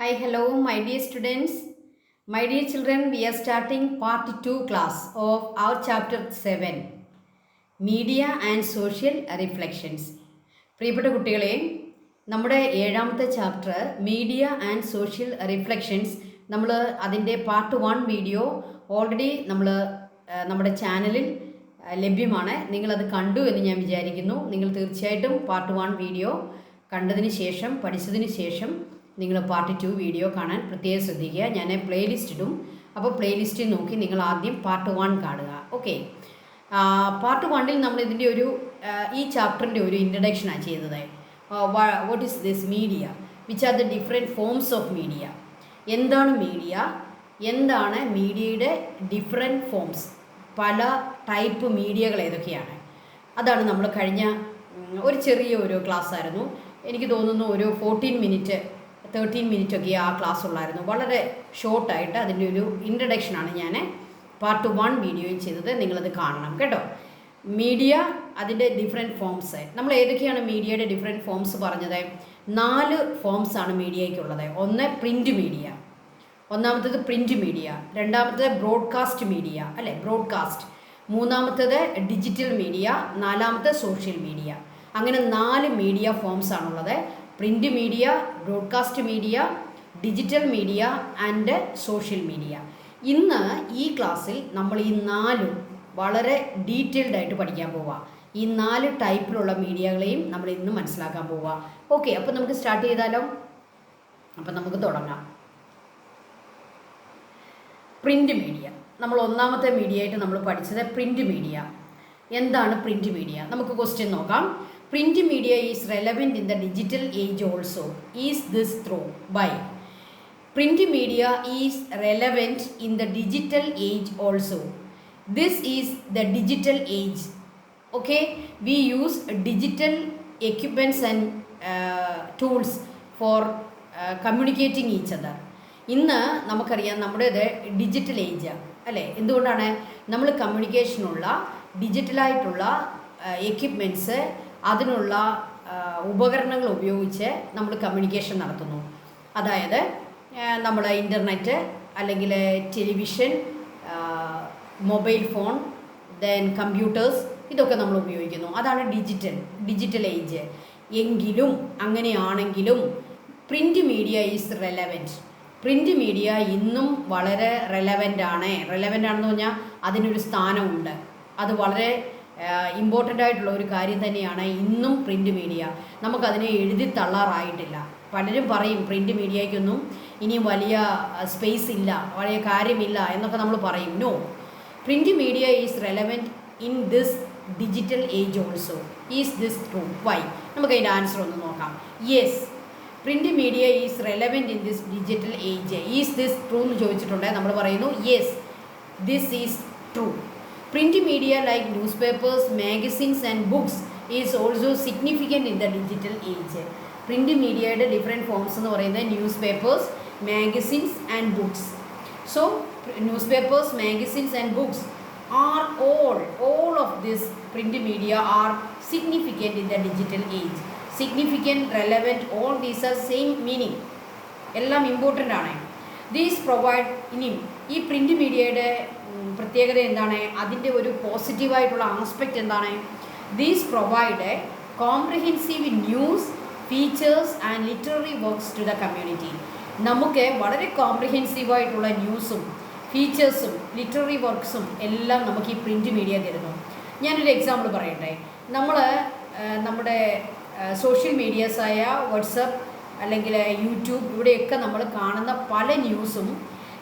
Hi, hello, my dear students. My dear children, we are starting part 2 class of our chapter 7, Media and Social Reflections. പ്രിയപ്പെട്ട കുട്ടികളെ, നമ്മുടെ ഏഴാമത്തെ chapter media and social reflections നമ്മൾ അതിൻ്റെ part 1 video already നമ്മുടെ ചാനലിൽ ലഭ്യമാണ്. നിങ്ങളത് കണ്ടു എന്ന് ഞാൻ വിചാരിക്കുന്നു. നിങ്ങൾ തീർച്ചയായിട്ടും പാർട്ട് 1 വീഡിയോ കണ്ടതിന് ശേഷം പഠിച്ചതിന് ശേഷം നിങ്ങൾ പാർട്ട് 2 വീഡിയോ കാണാൻ പ്രത്യേകം ശ്രദ്ധിക്കുക. ഞാൻ പ്ലേലിസ്റ്റ് ഇടും. അപ്പോൾ പ്ലേലിസ്റ്റിൽ നോക്കി നിങ്ങൾ ആദ്യം പാർട്ട് 1 കാണുക. ഓക്കെ, പാർട്ട് 1ൽ നമ്മൾ ഇതിൻ്റെ ഈ ചാപ്റ്ററിൻ്റെ ഒരു ഇൻട്രഡക്ഷനാണ് ചെയ്തത്. What is this media, which are the different forms of media. എന്താണ് മീഡിയ, എന്താണ് മീഡിയയുടെ ഡിഫറെൻറ്റ് ഫോംസ്, പല ടൈപ്പ് മീഡിയകൾ ഏതൊക്കെയാണ്, അതാണ് നമ്മൾ കഴിഞ്ഞ ഒരു ചെറിയ ക്ലാസ് ആയിരുന്നു. എനിക്ക് തോന്നുന്നു 13 മിനിറ്റ് ഒക്കെ ആ ക്ലാസ് ഉള്ളായിരുന്നു. വളരെ ഷോർട്ടായിട്ട് അതിൻ്റെ ഒരു ഇൻട്രഡക്ഷനാണ് ഞാൻ പാർട്ട് 1 വീഡിയോയിൽ ചെയ്തത്. നിങ്ങളത് കാണണം കേട്ടോ. മീഡിയ, അതിൻ്റെ ഡിഫറെൻറ്റ് ഫോംസ്. നമ്മൾ ഏതൊക്കെയാണ് മീഡിയയുടെ ഡിഫറെൻറ്റ് ഫോംസ് പറഞ്ഞത്? 4 ഫോംസാണ് മീഡിയയ്ക്കുള്ളത്. ഒന്ന് പ്രിൻറ്റ് മീഡിയ, ഒന്നാമത്തേത് പ്രിൻറ്റ് മീഡിയ. രണ്ടാമത്തേത് ബ്രോഡ്കാസ്റ്റ് മീഡിയ, അല്ലേ, ബ്രോഡ്കാസ്റ്റ്. മൂന്നാമത്തേത് ഡിജിറ്റൽ മീഡിയ. നാലാമത്തെ സോഷ്യൽ മീഡിയ. അങ്ങനെ 4 മീഡിയ ഫോംസ് ആണുള്ളത്. Print media, broadcast media, digital media and social media. ഇന്ന് ഈ ക്ലാസ്സിൽ നമ്മൾ ഈ 4 വളരെ ഡീറ്റെയിൽഡ് ആയിട്ട് പഠിക്കാൻ പോവുക. ഈ 4 ടൈപ്പിലുള്ള മീഡിയകളെയും നമ്മൾ ഇന്ന് മനസ്സിലാക്കാൻ പോവുക. ഓക്കെ, അപ്പോൾ നമുക്ക് സ്റ്റാർട്ട് ചെയ്താലോ? അപ്പം നമുക്ക് തുടങ്ങാം. പ്രിൻറ്റ് മീഡിയ, നമ്മൾ ഒന്നാമത്തെ മീഡിയ ആയിട്ട് നമ്മൾ പഠിച്ചത് പ്രിൻറ്റ് മീഡിയ. എന്താണ് പ്രിൻറ്റ് മീഡിയ? നമുക്ക് ക്വസ്റ്റ്യൻ നോക്കാം. Print media is relevant in the digital age also. Is this true? Why? Print media is relevant in the digital age also. This is the digital age. Okay, we use digital equipments and tools for communicating each other. ഇന്ന് നമുക്കറിയാം നമ്മുടേത് digital ഏജാണ്, അല്ലേ? എന്തുകൊണ്ടാണ്? നമ്മൾ കമ്മ്യൂണിക്കേഷനുള്ള ഡിജിറ്റലായിട്ടുള്ള equipments, അതിനുള്ള ഉപകരണങ്ങൾ ഉപയോഗിച്ച് നമ്മൾ കമ്മ്യൂണിക്കേഷൻ നടത്തുന്നു. അതായത് നമ്മൾ ഇൻ്റർനെറ്റ്, അല്ലെങ്കിൽ television, mobile phone, then computers, ഇതൊക്കെ നമ്മൾ ഉപയോഗിക്കുന്നു. അതാണ് ഡിജിറ്റൽ ഏജ്. എങ്കിലും അങ്ങനെയാണെങ്കിലും print media is relevant. Print media ഇന്നും വളരെ റെലവൻ്റ് ആണെന്ന് പറഞ്ഞാൽ അതിനൊരു സ്ഥാനമുണ്ട്. അത് വളരെ ഇമ്പോർട്ടൻ്റ് ആയിട്ടുള്ള ഒരു കാര്യം തന്നെയാണ് ഇന്നും പ്രിൻറ്റ് മീഡിയ. നമുക്കതിനെ എഴുതി തള്ളാറായിട്ടില്ല. പലരും പറയും പ്രിൻറ്റ് മീഡിയയ്ക്കൊന്നും ഇനി വലിയ സ്പേസ് ഇല്ല, വലിയ കാര്യമില്ല എന്നൊക്കെ നമ്മൾ പറയും. No, print media is relevant in this digital age also. Is this true? Why? നമുക്ക് അതിൻ്റെ ആൻസർ ഒന്ന് നോക്കാം. Yes, print media is relevant in this digital age. Is this true എന്ന് ചോദിച്ചിട്ടുണ്ട്. നമ്മൾ പറയുന്നു yes, this is true. Print media like newspapers, magazines and books is also significant in the digital age. Print media different forms എന്ന് പറയുന്നത് newspapers, magazines and books. So newspapers, magazines and books are all of this print media are significant in the digital age. Significant, relevant, all these are same meaning. എല്ലാം important ആണ്. These provide ഈ പ്രിൻറ്റ് മീഡിയയുടെ പ്രത്യേകത എന്താണ്? അതിൻ്റെ ഒരു പോസിറ്റീവായിട്ടുള്ള ആസ്പെക്റ്റ് എന്താണ്? These provide comprehensive news, features and literary works to the community. നമുക്ക് വളരെ കോംപ്രിഹെൻസീവായിട്ടുള്ള ന്യൂസും ഫീച്ചേഴ്സും ലിറ്റററി വർക്ക്സും എല്ലാം നമുക്ക് ഈ പ്രിൻറ്റ് മീഡിയ തരുന്നു. ഞാനൊരു എക്സാമ്പിൾ പറയട്ടെ. നമ്മുടെ സോഷ്യൽ മീഡിയാസായ വാട്സപ്പ് അല്ലെങ്കിൽ യൂട്യൂബ്, ഇവിടെയൊക്കെ നമ്മൾ കാണുന്ന പല ന്യൂസും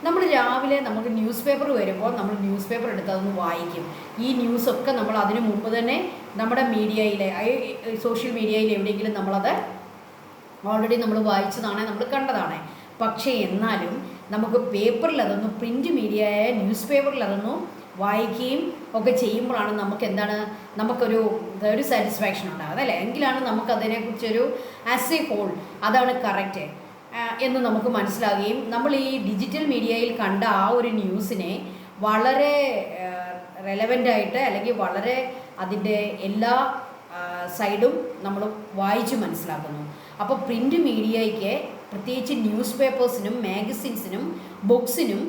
നമ്മൾ രാവിലെ നമുക്ക് ന്യൂസ് പേപ്പർ വരുമ്പോൾ നമ്മൾ ന്യൂസ് പേപ്പർ എടുത്ത് അതൊന്ന് വായിക്കും. ഈ ന്യൂസൊക്കെ നമ്മൾ അതിനു മുമ്പ് തന്നെ നമ്മുടെ മീഡിയയിലെ സോഷ്യൽ മീഡിയയിൽ എവിടെയെങ്കിലും നമ്മളത് ഓൾറെഡി നമ്മൾ വായിച്ചതാണ്, നമ്മൾ കണ്ടതാണ്. പക്ഷേ എന്നാലും നമുക്ക് പേപ്പറിൽ അതൊന്ന്, പ്രിൻറ്റ് മീഡിയയായ ന്യൂസ് പേപ്പറിൽ അതൊന്ന് വായിക്കുകയും ഒക്കെ ചെയ്യുമ്പോഴാണ് നമുക്കൊരു സാറ്റിസ്ഫാക്ഷൻ ഉണ്ടാകുന്നത്, അല്ലേ? എങ്കിലാണ് നമുക്കതിനെക്കുറിച്ചൊരു ആസ് എ ഹോൾ അതാണ് കറക്റ്റ് എന്ന് നമുക്ക് മനസ്സിലാകുകയും നമ്മൾ ഈ ഡിജിറ്റൽ മീഡിയയിൽ കണ്ട ആ ഒരു ന്യൂസിനെ വളരെ റെലവൻ്റായിട്ട്, അല്ലെങ്കിൽ വളരെ അതിൻ്റെ എല്ലാ സൈഡും നമ്മൾ വായിച്ച് മനസ്സിലാക്കുന്നു. അപ്പോൾ പ്രിൻറ്റ് മീഡിയയ്ക്ക് പ്രത്യേകിച്ച് ന്യൂസ് പേപ്പേഴ്സിനും മാഗസിൻസിനും ബുക്സിനും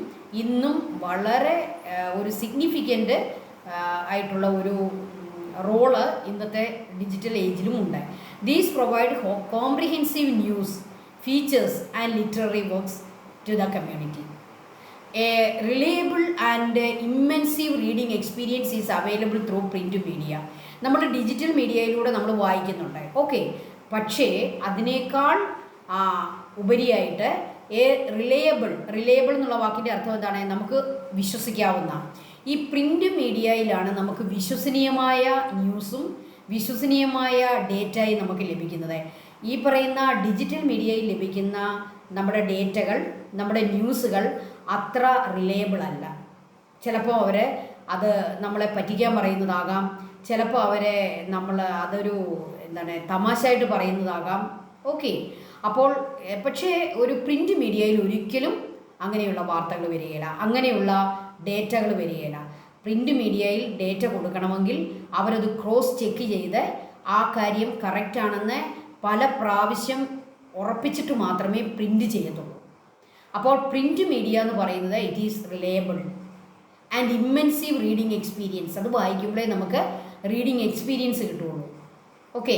ഇന്നും വളരെ ഒരു സിഗ്നിഫിക്കൻ്റ് ആയിട്ടുള്ള ഒരു റോള് ഇന്നത്തെ ഡിജിറ്റൽ ഏജിലും ഉണ്ട്. These provide comprehensive news features and literary works to the community. A reliable and immersive reading experience is available through print media. നമ്മൾ ഡിജിറ്റൽ മീഡിയയിലൂടെ നമ്മൾ വായിക്കുന്നുണ്ട്, ഓക്കെ. പക്ഷേ അതിനേക്കാൾ ഉപരിയായിട്ട് റിലയബിൾ എന്നുള്ള വാക്കിൻ്റെ അർത്ഥം എന്താണ്? നമുക്ക് വിശ്വസിക്കാവുന്ന. ഈ പ്രിൻ്റ് മീഡിയയിലാണ് നമുക്ക് വിശ്വസനീയമായ ന്യൂസും വിശ്വസനീയമായ ഡേറ്റയും നമുക്ക് ലഭിക്കുന്നത്. ഈ പറയുന്ന ഡിജിറ്റൽ മീഡിയയിൽ ലഭിക്കുന്ന നമ്മുടെ ഡേറ്റകൾ, നമ്മുടെ ന്യൂസുകൾ അത്ര റിലയബിൾ അല്ല. ചിലപ്പോൾ അവർ അത് നമ്മളെ പറ്റിക്കാൻ പറയുന്നതാകാം, ചിലപ്പോൾ അവരെ അതൊരു തമാശയായിട്ട് പറയുന്നതാകാം, ഓക്കെ. അപ്പോൾ പക്ഷേ ഒരു പ്രിൻ്റ് മീഡിയയിൽ ഒരിക്കലും അങ്ങനെയുള്ള വാർത്തകൾ വരികയില്ല, അങ്ങനെയുള്ള ഡേറ്റകൾ വരികയില്ല. പ്രിൻ്റ് മീഡിയയിൽ ഡേറ്റ കൊടുക്കണമെങ്കിൽ അവരത് ക്രോസ് ചെക്ക് ചെയ്ത് ആ കാര്യം കറക്റ്റാണെന്ന് പല പ്രാവശ്യം ഉറപ്പിച്ചിട്ട് മാത്രമേ പ്രിൻ്റ് ചെയ്യത്തുള്ളൂ. അപ്പോൾ പ്രിൻ്റ് മീഡിയ എന്ന് പറയുന്നത് it is reliable and immersive reading experience. അത് വായിക്കുമ്പോഴേ നമുക്ക് റീഡിംഗ് എക്സ്പീരിയൻസ് കിട്ടുള്ളൂ, okay.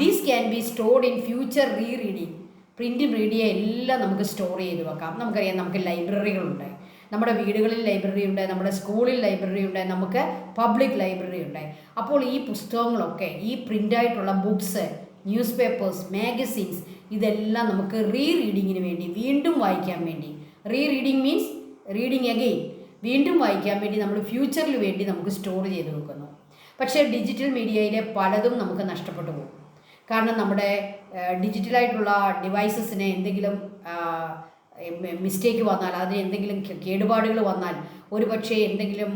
These can be stored in future reading. Print media എല്ലാം നമുക്ക് സ്റ്റോർ ചെയ്ത് വെക്കാം. നമുക്കറിയാം, നമുക്ക് ലൈബ്രറികളുണ്ട്, നമ്മുടെ വീടുകളിൽ ലൈബ്രറി ഉണ്ട്, നമ്മുടെ സ്കൂളിൽ ലൈബ്രറി ഉണ്ട്, നമുക്ക് പബ്ലിക് ലൈബ്രറി ഉണ്ട്. അപ്പോൾ ഈ പുസ്തകങ്ങളൊക്കെ, ഈ പ്രിൻ്റായിട്ടുള്ള ബുക്സ്, ന്യൂസ് പേപ്പേഴ്സ്, മാഗസിൻസ്, ഇതെല്ലാം നമുക്ക് റീഡിങ്ങിന് വേണ്ടി, വീണ്ടും വായിക്കാൻ വേണ്ടി, റീഡിങ് മീൻസ് റീഡിങ് അഗെയിൻ, വീണ്ടും വായിക്കാൻ വേണ്ടി നമ്മൾ ഫ്യൂച്ചറിൽ വേണ്ടി നമുക്ക് സ്റ്റോർ ചെയ്ത് വെക്കുന്നു. പക്ഷേ ഡിജിറ്റൽ മീഡിയയിലെ പലതും നമുക്ക് നഷ്ടപ്പെട്ടു പോകും. കാരണം നമ്മുടെ ഡിജിറ്റലായിട്ടുള്ള ഡിവൈസസിന് എന്തെങ്കിലും മിസ്റ്റേക്ക് വന്നാൽ, അതിന് എന്തെങ്കിലും കേടുപാടുകൾ വന്നാൽ, ഒരു പക്ഷേ എന്തെങ്കിലും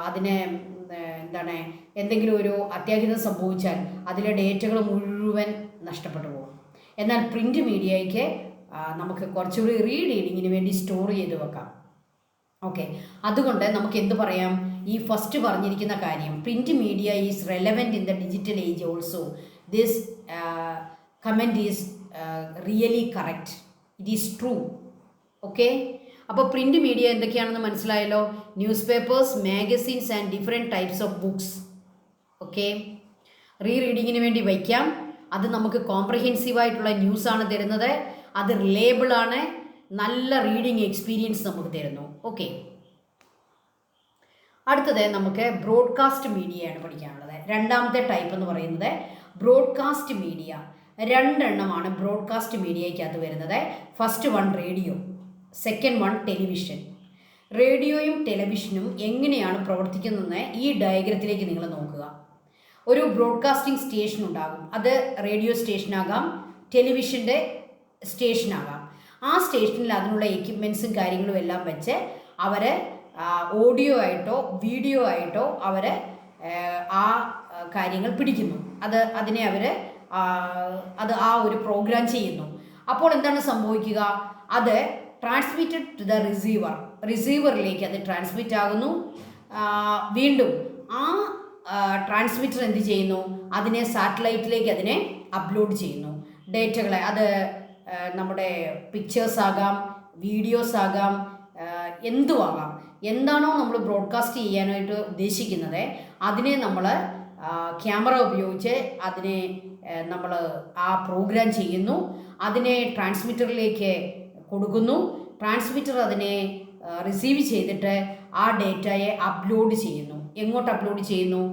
അതിന് എന്തെങ്കിലും ഒരു അത്യാഹിതം സംഭവിച്ചാൽ അതിലെ ഡേറ്റകൾ മുഴുവൻ നഷ്ടപ്പെട്ടു പോകും. എന്നാൽ പ്രിൻ്റ് മീഡിയയ്ക്ക് നമുക്ക് കുറച്ചുകൂടി റീഡിങ്ങിന് വേണ്ടി സ്റ്റോർ ചെയ്ത് വെക്കാം, ഓക്കെ. അതുകൊണ്ട് നമുക്ക് എന്ത് പറയാം? ഈ ഫസ്റ്റ് പറഞ്ഞിരിക്കുന്ന കാര്യം, print media is relevant in the digital age also. This comment is really correct, it is true, okay. അപ്പോൾ പ്രിൻ്റ് മീഡിയ എന്തൊക്കെയാണെന്ന് മനസ്സിലായല്ലോ. Newspapers, magazines and different types of books, okay. റീഡിങ്ങിന് വേണ്ടി വയ്ക്കാം. അത് നമുക്ക് കോംപ്രഹെൻസീവായിട്ടുള്ള ന്യൂസാണ് തരുന്നത്, അത് റിലയബിളാണ്, നല്ല റീഡിങ് എക്സ്പീരിയൻസ് നമുക്ക് തരുന്നു, ഓക്കെ. അടുത്തത് നമുക്ക് ബ്രോഡ്കാസ്റ്റ് മീഡിയയാണ് പഠിക്കാനുള്ളത്. രണ്ടാമത്തെ ടൈപ്പ് എന്ന് പറയുന്നത് ബ്രോഡ്കാസ്റ്റ് മീഡിയ. രണ്ടെണ്ണമാണ് ബ്രോഡ്കാസ്റ്റ് മീഡിയയ്ക്കകത്ത് വരുന്നത്. First one radio, second one television. റേഡിയോയും ടെലിവിഷനും എങ്ങനെയാണ് പ്രവർത്തിക്കുന്നതെന്ന് ഈ ഡയഗ്രത്തിലേക്ക് നിങ്ങൾ നോക്കുക. ഒരു ബ്രോഡ്കാസ്റ്റിംഗ് സ്റ്റേഷൻ ഉണ്ടാകും. അത് റേഡിയോ സ്റ്റേഷനാകാം, ടെലിവിഷൻ്റെ സ്റ്റേഷനാകാം. ആ സ്റ്റേഷനിൽ അതിനുള്ള എക്യുപ്മെൻറ്റ്സും കാര്യങ്ങളും എല്ലാം വെച്ച് അവർ ഓഡിയോ ആയിട്ടോ വീഡിയോ ആയിട്ടോ അവർ ആ കാര്യങ്ങൾ പിടിക്കുന്നു. അതിനെ അവർ ആ ഒരു പ്രോഗ്രാം ചെയ്യുന്നു. അപ്പോൾ എന്താണ് സംഭവിക്കുക? അത് ട്രാൻസ്മിറ്റഡ് ടു ദ റിസീവറിലേക്ക് അത് ട്രാൻസ്മിറ്റ് ആകുന്നു. വീണ്ടും ആ ട്രാൻസ്മിറ്റർ എന്ത് ചെയ്യുന്നു? അതിനെ സാറ്റലൈറ്റിലേക്ക് അതിനെ അപ്ലോഡ് ചെയ്യുന്നു. ഡേറ്റകളെ, അത് നമ്മുടെ പിക്ചേഴ്സ് ആകാം, വീഡിയോസ് ആകാം, എന്തുമാകാം. എന്താണോ നമ്മൾ ബ്രോഡ്കാസ്റ്റ് ചെയ്യാനായിട്ട് ഉദ്ദേശിക്കുന്നത് അതിനെ നമ്മൾ ക്യാമറ ഉപയോഗിച്ച് അതിനെ നമ്മൾ ആ പ്രോഗ്രാം ചെയ്യുന്നു. അതിനെ ട്രാൻസ്മിറ്ററിലേക്ക് കൊടുക്കുന്നു. ട്രാൻസ്മിറ്റർ അതിനെ റിസീവ് ചെയ്തിട്ട് ആ ഡേറ്റയെ അപ്ലോഡ് ചെയ്യുന്നു. എങ്ങോട്ട് അപ്ലോഡ് ചെയ്യുന്നു?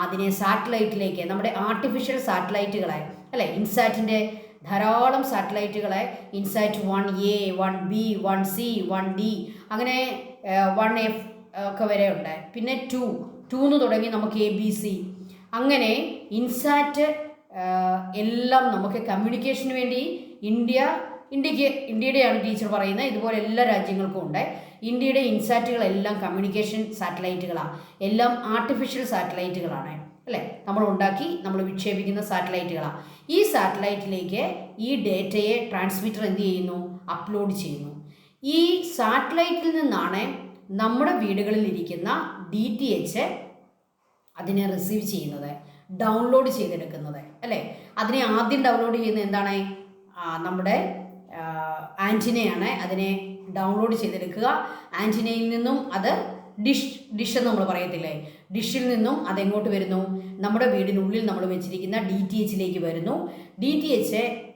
അതിനെ സാറ്റലൈറ്റിലേക്ക്, നമ്മുടെ ആർട്ടിഫിഷ്യൽ സാറ്റലൈറ്റുകളെ അല്ലേ, ഇൻസാറ്റിൻ്റെ ധാരാളം സാറ്റലൈറ്റുകളെ, INSAT 1A, 1B, 1C, 1D, അങ്ങനെ 1F ഒക്കെ വരെ ഉണ്ട്. പിന്നെ 2 തുടങ്ങി നമുക്ക് ABC, അങ്ങനെ ഇൻസാറ്റ് എല്ലാം നമുക്ക് കമ്മ്യൂണിക്കേഷന് വേണ്ടി ഇന്ത്യയുടെയാണ് ടീച്ചർ പറയുന്നത്. ഇതുപോലെ എല്ലാ രാജ്യങ്ങൾക്കും ഉണ്ട്. ഇന്ത്യയുടെ ഇൻസാറ്റുകളെല്ലാം കമ്മ്യൂണിക്കേഷൻ സാറ്റലൈറ്റുകളാണ്, എല്ലാം ആർട്ടിഫിഷ്യൽ സാറ്റലൈറ്റുകളാണ് അല്ലേ, നമ്മൾ ഉണ്ടാക്കി നമ്മൾ വിക്ഷേപിക്കുന്ന സാറ്റലൈറ്റുകളാണ്. ഈ സാറ്റലൈറ്റിലേക്ക് ഈ ഡേറ്റയെ ട്രാൻസ്മിറ്റർ എന്ത് ചെയ്യുന്നു? അപ്ലോഡ് ചെയ്യുന്നു. ഈ സാറ്റലൈറ്റിൽ നിന്നാണ് നമ്മുടെ വീടുകളിൽ ഇരിക്കുന്ന DTH അതിനെ റിസീവ് ചെയ്യുന്നത്, ഡൗൺലോഡ് ചെയ്തെടുക്കുന്നത് അല്ലേ. അതിനെ ആദ്യം ഡൗൺലോഡ് ചെയ്യുന്നത് എന്താണ്? നമ്മുടെ ആൻറ്റിനയാണ്. അതിനെ ഡൗൺലോഡ് ചെയ്തെടുക്കുക. ആൻറ്റിനയിൽ നിന്നും അത് ഡിഷ് എന്ന് നമ്മൾ പറയത്തില്ലേ, ഡിഷിൽ നിന്നും അതെങ്ങോട്ട് വരുന്നു, നമ്മുടെ വീടിനുള്ളിൽ നമ്മൾ വെച്ചിരിക്കുന്ന DTHലേക്ക് വരുന്നു. DTH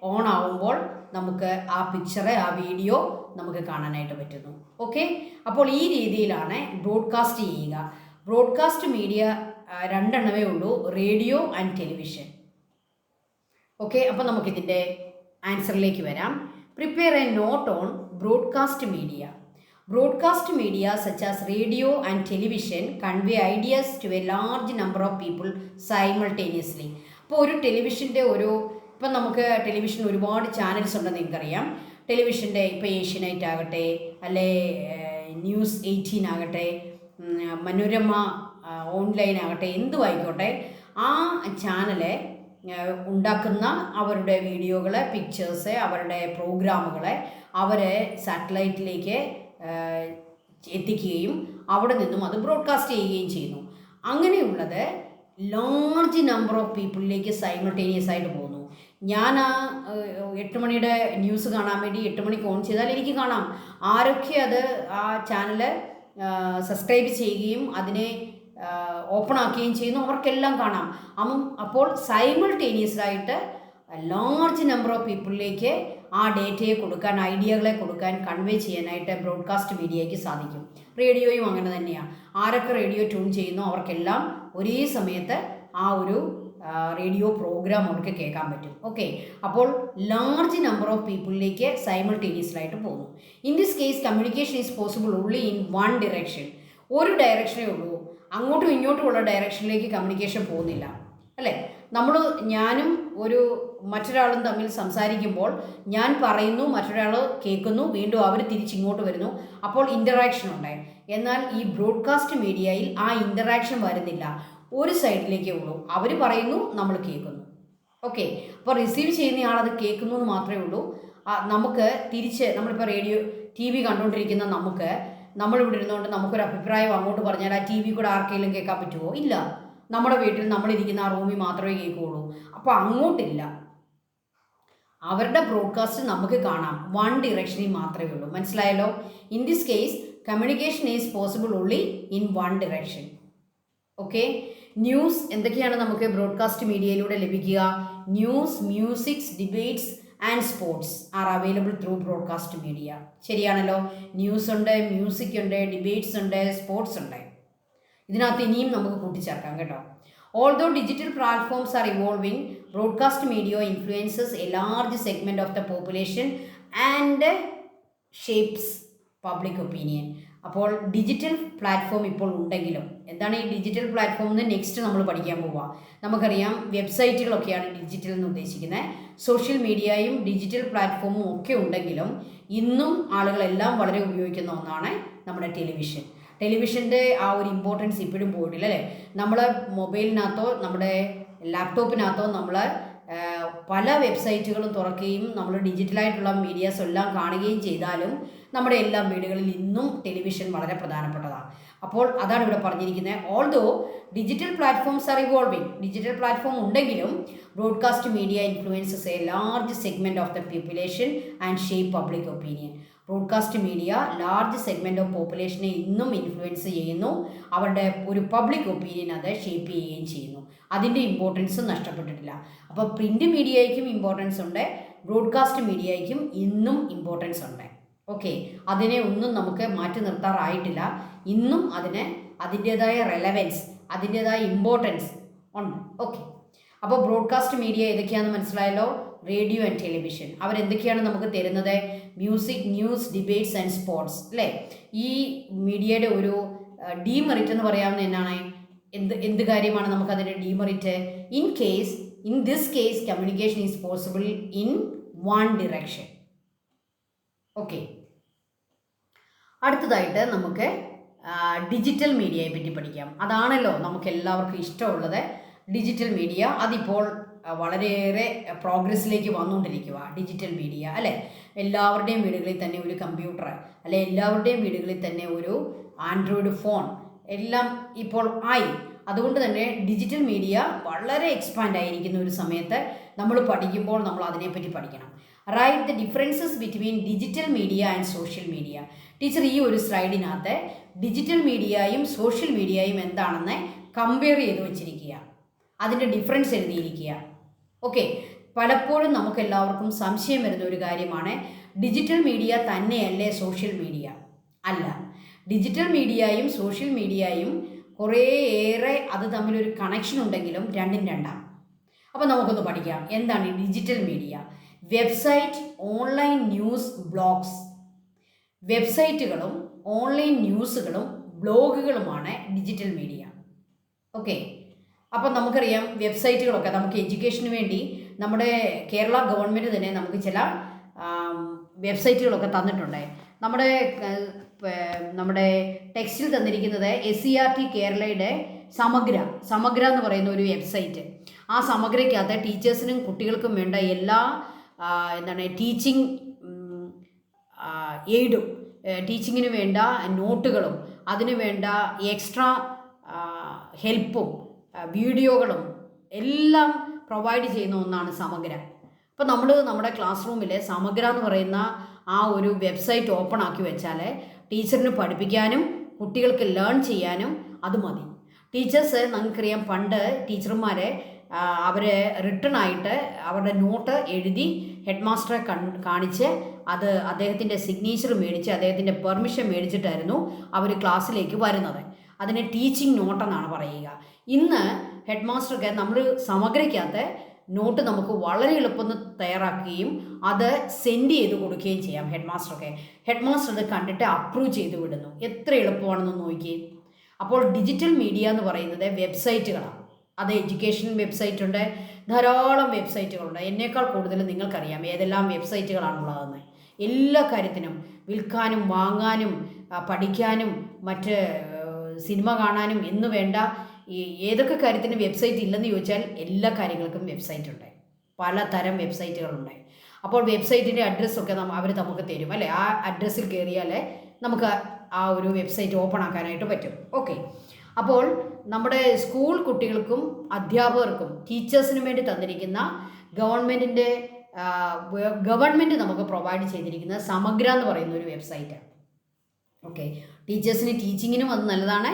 ഓൺ ആവുമ്പോൾ നമുക്ക് ആ പിക്ചറ്, ആ വീഡിയോ നമുക്ക് കാണാനായിട്ട് പറ്റുന്നു. ഓക്കെ, അപ്പോൾ ഈ രീതിയിലാണ് ബ്രോഡ്കാസ്റ്റ് ചെയ്യുക. ബ്രോഡ്കാസ്റ്റ് മീഡിയ രണ്ടെണ്ണമേ ഉള്ളൂ, റേഡിയോ ആൻഡ് ടെലിവിഷൻ. ഓക്കെ, അപ്പോൾ നമുക്കിതിൻ്റെ ആൻസറിലേക്ക് വരാം. Prepare a note on broadcast media. Broadcast media such as radio and television convey ideas to a large number of people simultaneously. അപ്പോൾ ഒരു ടെലിവിഷൻ്റെ ഇപ്പം നമുക്ക് ടെലിവിഷൻ ഒരുപാട് ചാനൽസ് ഉണ്ടെന്ന് നിങ്ങൾക്കറിയാം. ടെലിവിഷൻ്റെ ഇപ്പോൾ ഏഷ്യനൈറ്റ് ആകട്ടെ, അല്ലെ ന്യൂസ് 18 ആകട്ടെ, മനോരമ ഓൺലൈൻ ആകട്ടെ, എന്തും ആയിക്കോട്ടെ, ആ ചാനല് ഉണ്ടാക്കുന്ന അവരുടെ വീഡിയോകൾ, പിക്ചേഴ്സ്, അവരുടെ പ്രോഗ്രാമുകളെ അവർ സാറ്റലൈറ്റിലേക്ക് എത്തിക്കുകയും അവിടെ നിന്നും അത് ബ്രോഡ്കാസ്റ്റ് ചെയ്യുകയും ചെയ്യുന്നു. അങ്ങനെയുള്ളത് ലാർജ് നമ്പർ ഓഫ് പീപ്പിളിലേക്ക് സൈമൾട്ടേനിയസ് ആയിട്ട് പോകുന്നു. ഞാൻ 8 മണിയുടെ ന്യൂസ് കാണാൻ വേണ്ടി 8 മണിക്ക് ഓൺ ചെയ്താൽ എനിക്ക് കാണാം. ആരൊക്കെ അത് ആ ചാനൽ സബ്സ്ക്രൈബ് ചെയ്യുകയും അതിനെ ഓപ്പൺ ആക്കുകയും ചെയ്യുന്നു, അവർക്കെല്ലാം കാണാം. അപ്പോൾ സൈമൾട്ടേനിയസ് ആയിട്ട് ലാർജ് നമ്പർ ഓഫ് പീപ്പിളിലേക്ക് ആ ഡേറ്റയെ കൊടുക്കാൻ, ഐഡിയകളെ കൊടുക്കാൻ, കൺവേ ചെയ്യാനായിട്ട് ബ്രോഡ്കാസ്റ്റ് മീഡിയയ്ക്ക് സാധിക്കും. റേഡിയോയും അങ്ങനെ തന്നെയാണ്. ആരൊക്കെ റേഡിയോ ട്യൂൺ ചെയ്യുന്നു അവർക്കെല്ലാം ഒരേ സമയത്ത് ആ ഒരു റേഡിയോ പ്രോഗ്രാം അവർക്ക് കേൾക്കാൻ പറ്റും. ഓക്കെ, അപ്പോൾ ലാർജ് നമ്പർ ഓഫ് പീപ്പിളിലേക്ക് സൈമൾട്ടേനിയസ്ലായിട്ട് പോകുന്നു. In this case communication is possible only in one direction. ഒരു ഡയറക്ഷനേ ഉള്ളൂ, അങ്ങോട്ടും ഇങ്ങോട്ടുമുള്ള ഡയറക്ഷനിലേക്ക് കമ്മ്യൂണിക്കേഷൻ പോകുന്നില്ല, അല്ലേ? ഞാനും മറ്റൊരാളും തമ്മിൽ സംസാരിക്കുമ്പോൾ ഞാൻ പറയുന്നു, മറ്റൊരാൾ കേൾക്കുന്നു, വീണ്ടും അവർ തിരിച്ചിങ്ങോട്ട് വരുന്നു, അപ്പോൾ ഇൻ്ററാക്ഷൻ ഉണ്ട്. എന്നാൽ ഈ ബ്രോഡ്കാസ്റ്റ് മീഡിയയിൽ ആ ഇൻ്ററാക്ഷൻ വരുന്നില്ല, ഒരു സൈഡിലേക്കേ ഉള്ളൂ. അവർ പറയുന്നു, നമ്മൾ കേൾക്കുന്നു. ഓക്കെ, അപ്പോൾ റിസീവ് ചെയ്യുന്ന ആളത് കേൾക്കുന്നു എന്ന് മാത്രമേ ഉള്ളൂ. നമുക്ക് തിരിച്ച് നമ്മളിപ്പോൾ TV കണ്ടുകൊണ്ടിരിക്കുന്ന നമ്മളിവിടെ ഇരുന്നുകൊണ്ട് നമുക്കൊരു അഭിപ്രായം അങ്ങോട്ട് പറഞ്ഞാൽ ആ TV കൂടെ ആർക്കെങ്കിലും കേൾക്കാൻ പറ്റുമോ? ഇല്ല. നമ്മുടെ വീട്ടിൽ നമ്മളിരിക്കുന്ന ആ റൂമിൽ മാത്രമേ കേൾക്കുകയുള്ളൂ. അപ്പോൾ അങ്ങോട്ടില്ല. അവരുടെ ബ്രോഡ്കാസ്റ്റ് നമുക്ക് കാണാം, വൺ ഡിറക്ഷനിൽ മാത്രമേ ഉള്ളൂ. മനസ്സിലായല്ലോ? In this case communication is possible only in one direction. Okay, news എന്തൊക്കെയാണ് നമുക്ക് ബ്രോഡ്കാസ്റ്റ് മീഡിയയിലൂടെ ലഭിക്കുക? News, musics, debates and sports are available through broadcast media. ശരിയാണല്ലോ? ന്യൂസ് ഉണ്ട്, മ്യൂസിക് ഉണ്ട്, ഡിബേറ്റ്സ് ഉണ്ട്, സ്പോർട്സ് ഉണ്ട്. ഇതിനകത്ത് ഇനിയും നമുക്ക് കൂട്ടിച്ചേർക്കാം കേട്ടോ. Although digital platforms are evolving, broadcast media influences a large segment of the population and shapes public opinion. അപ്പോൾ ഡിജിറ്റൽ പ്ലാറ്റ്ഫോം ഇപ്പോൾ ഉണ്ടെങ്കിലും, എന്താണ് ഈ ഡിജിറ്റൽ പ്ലാറ്റ്ഫോം എന്ന് നെക്സ്റ്റ് നമ്മൾ പഠിക്കാൻ പോവുക. നമുക്കറിയാം വെബ്സൈറ്റുകളൊക്കെയാണ് ഡിജിറ്റൽ എന്ന് ഉദ്ദേശിക്കുന്നത്. സോഷ്യൽ മീഡിയയും ഡിജിറ്റൽ പ്ലാറ്റ്ഫോമും ഒക്കെ ഉണ്ടെങ്കിലും ഇന്നും ആളുകളെല്ലാം വളരെ ഉപയോഗിക്കുന്ന ഒന്നാണ് നമ്മുടെ ടെലിവിഷൻ. ടെലിവിഷൻ്റെ ആ ഒരു ഇമ്പോർട്ടൻസ് ഇപ്പോഴും പോയിട്ടില്ല, അല്ലേ? നമ്മൾ മൊബൈലിനകത്തോ നമ്മുടെ ലാപ്ടോപ്പിനകത്തോ നമ്മൾ പല വെബ്സൈറ്റുകളും തുറക്കുകയും നമ്മൾ ഡിജിറ്റലായിട്ടുള്ള മീഡിയാസ് എല്ലാം കാണുകയും ചെയ്താലും നമ്മുടെ എല്ലാ വീടുകളിൽ ഇന്നും ടെലിവിഷൻ വളരെ പ്രധാനപ്പെട്ടതാണ്. അപ്പോൾ അതാണ് ഇവിടെ പറഞ്ഞിരിക്കുന്നത്. Although digital platforms are evolving, digital platform ഉണ്ടെങ്കിലും broadcast media influences a large segment of the population and shape public opinion. Broadcast media large segment of പോപ്പുലേഷനെ ഇന്നും ഇൻഫ്ലുവൻസ് ചെയ്യുന്നു, അവരുടെ ഒരു പബ്ലിക് ഒപ്പീനിയൻ അത് ഷേപ്പ് ചെയ്യുകയും ചെയ്യുന്നു. അതിൻ്റെ ഇമ്പോർട്ടൻസ് നഷ്ടപ്പെട്ടിട്ടില്ല. അപ്പോൾ പ്രിൻ്റ് മീഡിയയ്ക്കും ഇമ്പോർട്ടൻസ് ഉണ്ട്, ബ്രോഡ്കാസ്റ്റ് മീഡിയയ്ക്കും ഇന്നും ഇമ്പോർട്ടൻസ് ഉണ്ട്. ഓക്കെ, അതിനെ ഒന്നും നമുക്ക് മാറ്റി നിർത്താറായിട്ടില്ല. ഇന്നും അതിൻ്റേതായ റെലവൻസ്, അതിൻ്റേതായ ഇമ്പോർട്ടൻസ് ഉണ്ട്. ഓക്കെ, അപ്പോൾ ബ്രോഡ്കാസ്റ്റ് മീഡിയ ഏതൊക്കെയാണെന്ന് മനസ്സിലായല്ലോ? Radio and television. അവരെന്തൊക്കെയാണ് നമുക്ക് തരുന്നത്? Music, news, debates and sports, അല്ലേ? ഈ മീഡിയയുടെ ഒരു ഡീമെറിറ്റ് എന്ന് പറയാവുന്ന എന്നാണ്? എന്ത് കാര്യമാണ് നമുക്കതിൻ്റെ demerit? In this case communication is possible in one direction. Okay, അടുത്തതായിട്ട് നമുക്ക് ഡിജിറ്റൽ മീഡിയയെ പറ്റി പഠിക്കാം. അതാണല്ലോ നമുക്ക് എല്ലാവർക്കും ഇഷ്ടമുള്ളത്. ഡിജിറ്റൽ മീഡിയ അതിപ്പോൾ വളരെയേറെ പ്രോഗ്രസ്സിലേക്ക് വന്നുകൊണ്ടിരിക്കുക. ഡിജിറ്റൽ മീഡിയ, അല്ലേ? എല്ലാവരുടെയും വീടുകളിൽ തന്നെ ഒരു കമ്പ്യൂട്ടർ, അല്ലെ എല്ലാവരുടെയും വീടുകളിൽ തന്നെ ഒരു ആൻഡ്രോയിഡ് ഫോൺ എല്ലാം ഇപ്പോൾ ആയി. അതുകൊണ്ട് തന്നെ ഡിജിറ്റൽ മീഡിയ വളരെ എക്സ്പാൻഡ് ആയിരിക്കുന്ന ഒരു സമയത്ത് നമ്മൾ പഠിക്കുമ്പോൾ നമ്മൾ അതിനെപ്പറ്റി പഠിക്കണം. Write the differences between digital media and social media. Teacher ഈ ഒരു സ്ലൈഡിനകത്ത് ഡിജിറ്റൽ മീഡിയയും സോഷ്യൽ മീഡിയയും എന്താണെന്ന് കമ്പയർ ചെയ്ത് വെച്ചിരിക്കുക, അതിൻ്റെ ഡിഫറൻസ് എഴുതിയിരിക്കുക. ഓക്കെ, പലപ്പോഴും നമുക്ക് എല്ലാവർക്കും സംശയം വരുന്ന ഒരു കാര്യമാണ്, ഡിജിറ്റൽ മീഡിയ തന്നെയല്ലേ സോഷ്യൽ മീഡിയ? അല്ല, ഡിജിറ്റൽ മീഡിയയും സോഷ്യൽ മീഡിയയും കുറേയേറെ അത് തമ്മിലൊരു കണക്ഷൻ ഉണ്ടെങ്കിലും രണ്ടും രണ്ടാണ്. അപ്പോൾ നമുക്കൊന്ന് പഠിക്കാം എന്താണ് digital media. Website, online news, blogs. വെബ്സൈറ്റുകളും ഓൺലൈൻ ന്യൂസുകളും ബ്ലോഗുകളുമാണ് ഡിജിറ്റൽ മീഡിയ. ഓക്കെ, അപ്പം നമുക്കറിയാം വെബ്സൈറ്റുകളൊക്കെ നമുക്ക് എഡ്യൂക്കേഷന് വേണ്ടി നമ്മുടെ കേരള ഗവൺമെൻറ് തന്നെ നമുക്ക് ചില വെബ്സൈറ്റുകളൊക്കെ തന്നിട്ടുണ്ട്. നമ്മുടെ ടെക്സ്റ്റിൽ തന്നിരിക്കുന്നത് SCERT കേരളയുടെ സമഗ്ര എന്ന് പറയുന്ന ഒരു വെബ്സൈറ്റ്. ആ സമഗ്രയ്ക്കകത്ത് ടീച്ചേഴ്സിനും കുട്ടികൾക്കും വേണ്ട എല്ലാ ടീച്ചിങ് എയ്ഡും, ടീച്ചിങ്ങിന് വേണ്ട നോട്ടുകളും, അതിന് വേണ്ട എക്സ്ട്രാ ഹെൽപ്പും വീഡിയോകളും എല്ലാം പ്രൊവൈഡ് ചെയ്യുന്ന ഒന്നാണ് സമഗ്ര. അപ്പോൾ നമ്മുടെ ക്ലാസ് റൂമിൽ സമഗ്ര എന്ന് പറയുന്ന ആ ഒരു വെബ്സൈറ്റ് ഓപ്പൺ ആക്കി വെച്ചാൽ ടീച്ചറിന് പഠിപ്പിക്കാനും കുട്ടികൾക്ക് ലേൺ ചെയ്യാനും അത് മതി. ടീച്ചേഴ്സ്, നമുക്കറിയാം പണ്ട് ടീച്ചർമാരെ അവർ റിട്ടൺ ആയിട്ട് അവരുടെ നോട്ട് എഴുതി ഹെഡ് മാസ്റ്ററെ കാണിച്ച് അത് അദ്ദേഹത്തിൻ്റെ സിഗ്നേച്ചർ മേടിച്ച് അദ്ദേഹത്തിൻ്റെ പെർമിഷൻ മേടിച്ചിട്ടായിരുന്നു അവർ ക്ലാസ്സിലേക്ക് വരുന്നത്. അതിനെ ടീച്ചിങ് നോട്ടെന്നാണ് പറയുക. ഇന്ന് ഹെഡ് മാസ്റ്റർക്ക് നമ്മൾ സമഗ്രയ്ക്കകത്ത് നോട്ട് നമുക്ക് വളരെ എളുപ്പം തയ്യാറാക്കുകയും അത് സെൻഡ് ചെയ്ത് കൊടുക്കുകയും ചെയ്യാം ഹെഡ് മാസ്റ്റർ അത് കണ്ടിട്ട് അപ്രൂവ് ചെയ്ത് വിടുന്നു. എത്ര എളുപ്പമാണെന്ന് നോക്കി. അപ്പോൾ ഡിജിറ്റൽ മീഡിയ എന്ന് പറയുന്നത് വെബ്സൈറ്റുകളാണ്. അത് എഡ്യൂക്കേഷൻ വെബ്സൈറ്റ് ഉണ്ട്, ധാരാളം വെബ്സൈറ്റുകളുണ്ട്. എന്നേക്കാൾ കൂടുതൽ നിങ്ങൾക്കറിയാം ഏതെല്ലാം വെബ്സൈറ്റുകളാണുള്ളതെന്ന്. എല്ലാ കാര്യത്തിനും, വിൽക്കാനും വാങ്ങാനും പഠിക്കാനും മറ്റ് സിനിമ കാണാനും എന്ന് വേണ്ട ഏതൊക്കെ കാര്യത്തിന് വെബ്സൈറ്റ് ഇല്ലെന്ന് ചോദിച്ചാൽ എല്ലാ കാര്യങ്ങൾക്കും വെബ്സൈറ്റ് ഉണ്ട്. പലതരം വെബ്സൈറ്റുകളുണ്ട്. അപ്പോൾ വെബ്സൈറ്റിൻ്റെ അഡ്രസ്സൊക്കെ അവർ നമുക്ക് തരും അല്ലേ. ആ അഡ്രസ്സിൽ കയറിയാൽ നമുക്ക് ആ ഒരു വെബ്സൈറ്റ് ഓപ്പൺ ആക്കാനായിട്ട് പറ്റും. ഓക്കെ, അപ്പോൾ നമ്മുടെ സ്കൂൾ കുട്ടികൾക്കും അധ്യാപകർക്കും ടീച്ചേഴ്സിനും വേണ്ടി തന്നിരിക്കുന്ന ഗവൺമെൻറ് നമുക്ക് പ്രൊവൈഡ് ചെയ്തിരിക്കുന്ന സമഗ്ര എന്ന് പറയുന്ന ഒരു വെബ്സൈറ്റ്. ഓക്കെ, ടീച്ചേഴ്സിന് ടീച്ചിങ്ങിനും അത് നല്ലതാണ്,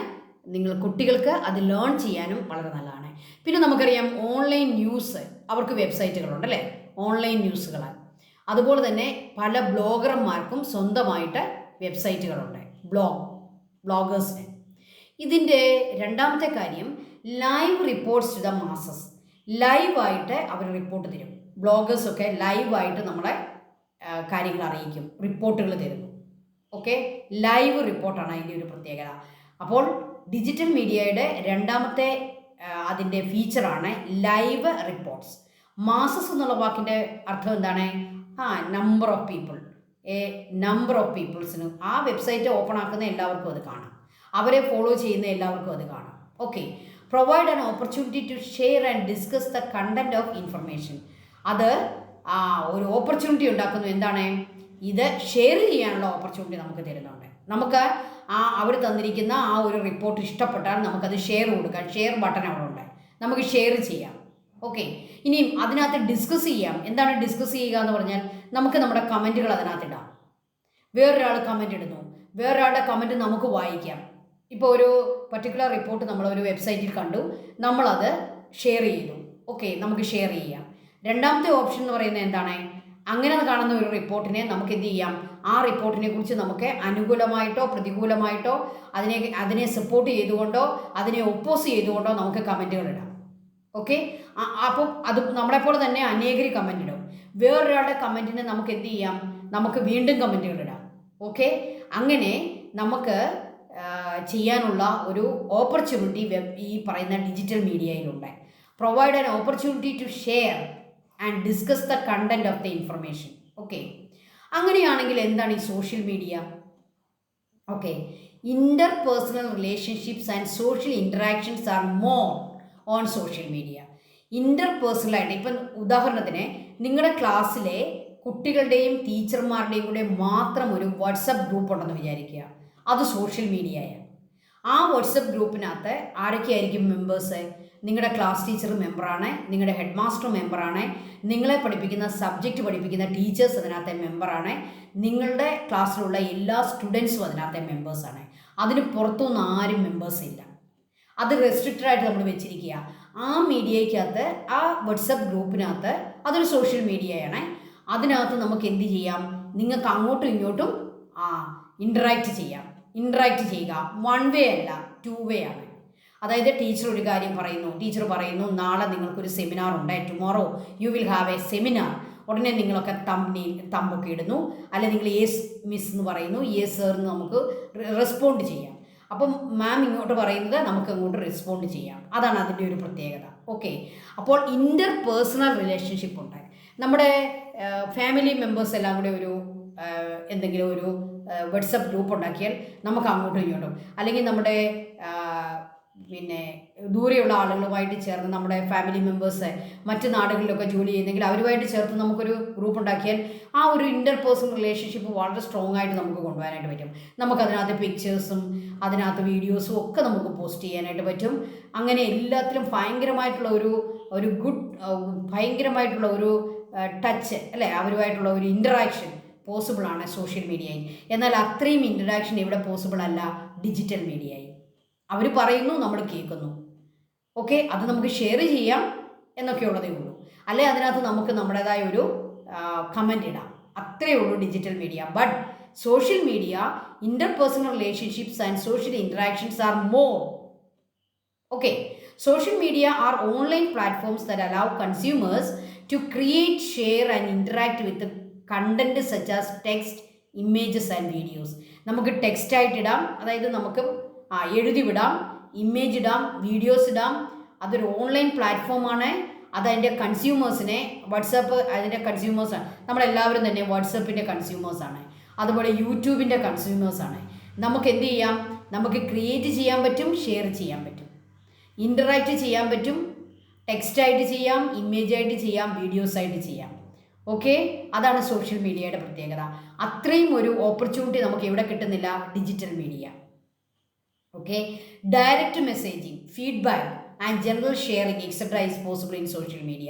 കുട്ടികൾക്ക് അത് ലേൺ ചെയ്യാനും വളരെ നല്ലതാണ്. പിന്നെ നമുക്കറിയാം ഓൺലൈൻ ന്യൂസ്, അവർക്ക് വെബ്സൈറ്റുകളുണ്ട് അല്ലേ, ഓൺലൈൻ ന്യൂസുകൾ. അതുപോലെ തന്നെ പല ബ്ലോഗർമാർക്കും സ്വന്തമായിട്ട് വെബ്സൈറ്റുകളുണ്ട്, ബ്ലോഗേഴ്സിന്. ഇതിൻ്റെ രണ്ടാമത്തെ കാര്യം live reports to the masses. ലൈവായിട്ട് അവർ റിപ്പോർട്ട് തരും. ബ്ലോഗേഴ്സൊക്കെ ലൈവായിട്ട് നമ്മളെ കാര്യങ്ങൾ അറിയിക്കും, റിപ്പോർട്ടുകൾ തരുന്നു. ഓക്കെ, ലൈവ് റിപ്പോർട്ടാണ് അതിൻ്റെ ഒരു പ്രത്യേകത. അപ്പോൾ ഡിജിറ്റൽ മീഡിയയുടെ രണ്ടാമത്തെ അതിൻ്റെ ഫീച്ചറാണ് ലൈവ് റിപ്പോർട്ട്സ്. മാസസ് എന്നുള്ള വാക്കിൻ്റെ അർത്ഥം എന്താണ്? നമ്പർ ഓഫ് പീപ്പിൾസിന് ആ വെബ്സൈറ്റ് ഓപ്പൺ ആക്കുന്ന എല്ലാവർക്കും അത് കാണാം, അവരെ ഫോളോ ചെയ്യുന്ന എല്ലാവർക്കും അത് കാണാം. Okay, provide an opportunity to share and discuss the content of information. അത് ഒരു ഓപ്പർച്യൂണിറ്റി ഉണ്ടാക്കുന്നു. എന്താണ് ഇത്? ഷെയർ ചെയ്യാനുള്ള ഓപ്പർച്യൂണിറ്റി നമുക്ക് തരുന്നുണ്ട്. നമുക്ക് അവർ തന്നിരിക്കുന്ന ആ ഒരു റിപ്പോർട്ട് ഇഷ്ടപ്പെട്ടാൽ നമുക്കത് ഷെയർ കൊടുക്കാം. ഷെയർ ബട്ടൺ അവിടെ ഉണ്ട്, നമുക്ക് ഷെയർ ചെയ്യാം. ഓക്കെ, ഇനിയും അതിനകത്ത് ഡിസ്കസ് ചെയ്യാം. എന്താണ് ഡിസ്കസ് ചെയ്യുക എന്ന് പറഞ്ഞാൽ നമുക്ക് നമ്മുടെ കമൻറ്റുകൾ അതിനകത്ത് ഇടാം. വേറൊരാൾ കമൻറ്റ് ഇടുന്നു, വേറൊരാളുടെ കമൻറ്റ് നമുക്ക് വായിക്കാം. ഇപ്പോൾ ഒരു പർട്ടിക്കുലർ റിപ്പോർട്ട് നമ്മളൊരു വെബ്സൈറ്റിൽ കണ്ടു, നമ്മളത് ഷെയർ ചെയ്തു. ഓക്കെ, നമുക്ക് ഷെയർ ചെയ്യാം. രണ്ടാമത്തെ ഓപ്ഷൻ എന്ന് പറയുന്നത് എന്താണ്? അങ്ങനെ കാണുന്ന ഒരു റിപ്പോർട്ടിനെ നമുക്ക് എന്ത് ചെയ്യാം? ആ റിപ്പോർട്ടിനെ കുറിച്ച് നമുക്ക് അനുകൂലമായിട്ടോ പ്രതികൂലമായിട്ടോ അതിനെ സപ്പോർട്ട് ചെയ്തുകൊണ്ടോ അതിനെ ഒപ്പോസ് ചെയ്തുകൊണ്ടോ നമുക്ക് കമൻറ്റുകൾ ഇടാം. ഓക്കെ, അപ്പം അത് നമ്മളെപ്പോലെ തന്നെ അനേകരി കമൻ്റ് ഇടും. വേറൊരാളുടെ കമൻറ്റിന് നമുക്ക് എന്ത് ചെയ്യാം? നമുക്ക് വീണ്ടും കമൻറ്റുകൾ ഇടാം. ഓക്കെ, അങ്ങനെ നമുക്ക് ചെയ്യാനുള്ള ഒരു ഓപ്പർച്യൂണിറ്റി ഈ പറയുന്ന ഡിജിറ്റൽ മീഡിയയിലുണ്ട്. Provide an opportunity to share and discuss the content of the information. Okay, അങ്ങനെയാണെങ്കിൽ എന്താണ് ഈ social media? Okay, interpersonal relationships and social interactions are more on social media. ഇൻ്റർപേഴ്സണലായിട്ട് ഇപ്പം ഉദാഹരണത്തിന് നിങ്ങളുടെ ക്ലാസ്സിലെ കുട്ടികളുടെയും ടീച്ചർമാരുടെയും കൂടെ മാത്രം ഒരു വാട്സപ്പ് ഗ്രൂപ്പ് ഉണ്ടെന്ന് വിചാരിക്കുക. അത് സോഷ്യൽ മീഡിയയാണ്. ആ വാട്സപ്പ് ഗ്രൂപ്പിനകത്ത് ആരൊക്കെയായിരിക്കും മെമ്പേഴ്സ്? നിങ്ങളുടെ ക്ലാസ് ടീച്ചർ മെമ്പറാണ്, നിങ്ങളുടെ ഹെഡ് മാസ്റ്റർ മെമ്പറാണ്, നിങ്ങളെ പഠിപ്പിക്കുന്ന സബ്ജക്റ്റ് പഠിപ്പിക്കുന്ന ടീച്ചേഴ്സ് അതിനകത്തെ മെമ്പറാണ്, നിങ്ങളുടെ ക്ലാസ്സിലുള്ള എല്ലാ സ്റ്റുഡൻസും അതിനകത്തെ മെമ്പേഴ്സാണ്. അതിന് പുറത്തുനിന്ന് ആരും മെമ്പേഴ്സ് ഇല്ല. അത് റെസ്ട്രിക്റ്റഡ് ആയിട്ട് നമ്മൾ വെച്ചിരിക്കുക. ആ മീഡിയയ്ക്കകത്ത്, ആ വാട്സപ്പ് ഗ്രൂപ്പിനകത്ത്, അതൊരു സോഷ്യൽ മീഡിയയാണ്. അതിനകത്ത് നമുക്ക് എന്ത് ചെയ്യാം, നിങ്ങൾക്ക് അങ്ങോട്ടും ഇങ്ങോട്ടും ഇൻറ്ററാക്റ്റ് ചെയ്യാം. ഇൻറ്ററാക്റ്റ് ചെയ്യുക 1 വേ അല്ല, 2 വേ ആണ്. അതായത് ടീച്ചർ ഒരു കാര്യം പറയുന്നു, ടീച്ചർ പറയുന്നു നാളെ നിങ്ങൾക്കൊരു സെമിനാർ ഉണ്ട്, tomorrow you will have A seminar. ഉടനെ നിങ്ങളൊക്കെ തമ്പൊക്കെ ഇടുന്നു, അല്ലെങ്കിൽ നിങ്ങൾ യേസ് മിസ് എന്ന് പറയുന്നു, യേസ് സർ എന്ന് നമുക്ക് റെസ്പോണ്ട് ചെയ്യാം. അപ്പം മാം ഇങ്ങോട്ട് പറയുന്നത് നമുക്ക് അങ്ങോട്ട് റെസ്പോണ്ട് ചെയ്യാം. അതാണ് അതിൻ്റെ ഒരു പ്രത്യേകത. ഓക്കെ, അപ്പോൾ ഇൻ്റർ പേഴ്സണൽ റിലേഷൻഷിപ്പ് ഉണ്ട്. നമ്മുടെ ഫാമിലി മെമ്പേഴ്സ് എല്ലാം കൂടെ ഒരു എന്തെങ്കിലും ഒരു വാട്സപ്പ് ഗ്രൂപ്പ് ഉണ്ടാക്കിയാൽ നമുക്ക് അങ്ങോട്ടും ഇങ്ങോട്ടും, അല്ലെങ്കിൽ നമ്മുടെ പിന്നെ ദൂരെയുള്ള ആളുകളുമായിട്ട് ചേർന്ന്, നമ്മുടെ ഫാമിലി മെമ്പേഴ്സ് മറ്റ് നാടുകളിലൊക്കെ ജോലി ചെയ്യുന്നെങ്കിൽ അവരുമായിട്ട് ചേർത്ത് നമുക്കൊരു ഗ്രൂപ്പ് ഉണ്ടാക്കിയാൽ ആ ഒരു ഇൻ്റർ പേഴ്സണൽ റിലേഷൻഷിപ്പ് വളരെ സ്ട്രോങ് ആയിട്ട് നമുക്ക് കൊണ്ടുപോകാനായിട്ട് പറ്റും. നമുക്കതിനകത്ത് പിക്ചേഴ്സും അതിനകത്ത് വീഡിയോസും ഒക്കെ നമുക്ക് പോസ്റ്റ് ചെയ്യാനായിട്ട് പറ്റും. അങ്ങനെ എല്ലാത്തിലും ഭയങ്കരമായിട്ടുള്ള ഒരു ഗുഡ്, ഭയങ്കരമായിട്ടുള്ള ഒരു ടച്ച് അല്ലേ, അവരുമായിട്ടുള്ള ഒരു ഇൻ്ററാക്ഷൻ പോസിബിളാണ് സോഷ്യൽ മീഡിയയിൽ. എന്നാൽ അത്രയും ഇൻ്ററാക്ഷൻ ഇവിടെ പോസിബിൾ അല്ല ഡിജിറ്റൽ മീഡിയയിൽ. അവർ പറയുന്നു, നമ്മൾ കേൾക്കുന്നു. ഓക്കെ, അത് നമുക്ക് ഷെയർ ചെയ്യാം എന്നൊക്കെയുള്ളതേ ഉള്ളൂ. അല്ലെ അതിനകത്ത് നമുക്ക് നമ്മുടേതായ ഒരു കമൻ്റ് ഇടാം, അത്രയേ ഉള്ളൂ digital media. But social media, interpersonal relationships and social interactions are more. Okay, social media are online platforms that allow consumers to create, share and interact with content such as text, images and videos. നമുക്ക് text ആയിട്ട് ഇടാം, അതായത് നമുക്ക് എഴുതി വിടാം, image ഇടാം, videos ഇടാം. അതൊരു ഓൺലൈൻ പ്ലാറ്റ്ഫോമാണ്. അതതിൻ്റെ കൺസ്യൂമേഴ്സിനെ, വാട്സപ്പ് അതിൻ്റെ കൺസ്യൂമേഴ്സാണ്. നമ്മളെല്ലാവരും തന്നെ വാട്സപ്പിൻ്റെ കൺസ്യൂമേഴ്സാണ്, അതുപോലെ യൂട്യൂബിൻ്റെ കൺസ്യൂമേഴ്സാണ്. നമുക്ക് എന്ത് ചെയ്യാം, നമുക്ക് ക്രിയേറ്റ് ചെയ്യാൻ പറ്റും, ഷെയർ ചെയ്യാൻ പറ്റും, ഇൻറ്ററാക്റ്റ് ചെയ്യാൻ പറ്റും, ടെക്സ്റ്റായിട്ട് ചെയ്യാം, ഇമേജായിട്ട് ചെയ്യാം, വീഡിയോസായിട്ട് ചെയ്യാം. ഓക്കെ, അതാണ് സോഷ്യൽ മീഡിയയുടെ പ്രത്യേകത. അത്രയും ഒരു ഓപ്പർച്യൂണിറ്റി നമുക്ക് എവിടെ കിട്ടുന്നില്ല, digital media. Okay, direct messaging, feedback and general sharing etcetera is possible in social media.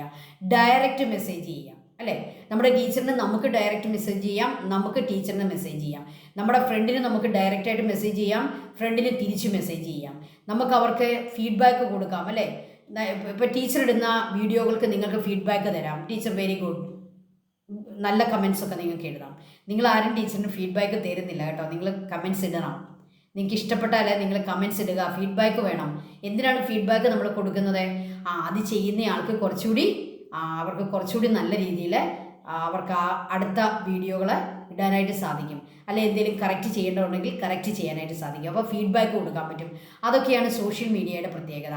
Direct message ചെയ്യാം അല്ലേ, നമ്മുടെ ടീച്ചറിന് നമുക്ക് ഡയറക്റ്റ് മെസ്സേജ് ചെയ്യാം, നമുക്ക് ടീച്ചറിന് മെസ്സേജ് ചെയ്യാം, നമ്മുടെ ഫ്രണ്ടിന് നമുക്ക് ഡയറക്റ്റായിട്ട് മെസ്സേജ് ചെയ്യാം, ഫ്രണ്ടിന് തിരിച്ച് മെസ്സേജ് ചെയ്യാം, നമുക്ക് അവർക്ക് ഫീഡ്ബാക്ക് കൊടുക്കാം അല്ലേ. ഇപ്പോൾ ടീച്ചർ ഇടുന്ന വീഡിയോകൾക്ക് നിങ്ങൾക്ക് ഫീഡ്ബാക്ക് തരാം, ടീച്ചർ വെരി ഗുഡ്, നല്ല കമൻസൊക്കെ നിങ്ങൾക്ക് എഴുതാം. നിങ്ങൾ ആരും ടീച്ചറിന് ഫീഡ്ബാക്ക് തരുന്നില്ല കേട്ടോ, നിങ്ങൾ കമൻസ് ഇടണം. നിങ്ങൾക്ക് ഇഷ്ടപ്പെട്ടാൽ നിങ്ങൾ കമൻസ് ഇടുക, ഫീഡ്ബാക്ക് വേണം. എന്തിനാണ് ഫീഡ്ബാക്ക് നമ്മൾ കൊടുക്കുന്നത്, അത് ചെയ്യുന്ന ആൾക്ക് കുറച്ചുകൂടി അവർക്ക് കുറച്ചുകൂടി നല്ല രീതിയിൽ അവർക്ക് അടുത്ത വീഡിയോകൾ ഇടാനായിട്ട് സാധിക്കും, അല്ലെ എന്തെങ്കിലും കറക്റ്റ് ചെയ്യേണ്ടതുണ്ടെങ്കിൽ കറക്റ്റ് ചെയ്യാനായിട്ട് സാധിക്കും. അപ്പോൾ ഫീഡ്ബാക്ക് കൊടുക്കാൻ പറ്റും. അതൊക്കെയാണ് സോഷ്യൽ മീഡിയയുടെ പ്രത്യേകത.